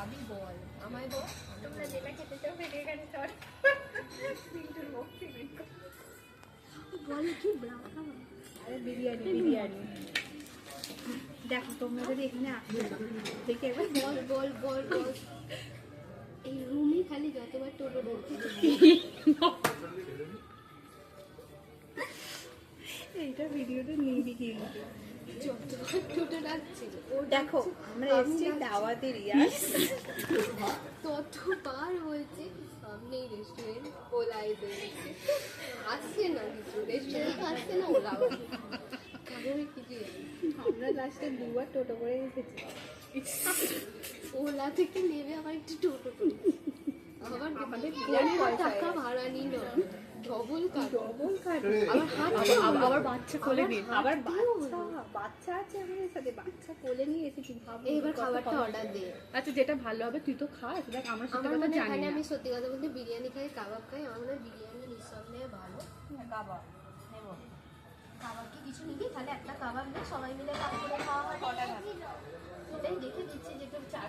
খাবি বল, আমায় বল। তোমরা যেটা খেতে চাও সেটা এখানে চল। মিন্টুর বক্সি বল কি ব্রাহ্মা? আরে বিরিয়ানি বিরিয়ানি। দেখো তোমরা যদি এখানে আসতে দেখে এবার বল বল বল বল। এই রুমই খালি যতবার টোটো ঢুকছে এইটা ভিডিওটা নিবি কিন্তু যতবার টোটো ডাকছিল দেখো আমরা এসেছি দাওয়াতের ইয়াস ততবার বলছে সামনেই রেস্টুরেন্ট, ওলা এসে গেছে। আসছে না কিছু, রেস্টুরেন্ট আসছে না, ওলা কারণ কিছু আমরা লাস্টে দুবার টোটো করে এসেছি। ওলা থেকে নেমে আবার একটু টোটো করে আবার আমাদের টাকা ভাড়া নিল, ডবল কাট ডবল কাটে আবার হাঁটতে হবে। আবার বাচ্চা কোলে নিয়ে আবার হাঁটতেও বাচ্চা আছে আমাদের সাথে, বাচ্চা কোলে নিয়ে এসেছি। ভাবো এবার কত খাবারটা কষ্ট। অর্ডার দে। আচ্ছা যেটা ভালো হবে তুই তো খাস, দেখ আমরা সেটা আমার কথা মনে হয় জানি এখানে না। আমি সত্যি কথা বলতে বিরিয়ানি খাই, কাবাব খাই, আমার মনে হয় বিরিয়ানি নিঃসন্দেহে ভালো। কাবাব নেব। কাবাব কি কিছু নিবি? তাহলে একটা কাবাব নিয়ে সবাই মিলে ভাগ করে খাওয়া হয়। অর্ডার হবে। এটাই দেখে দিচ্ছি যেটা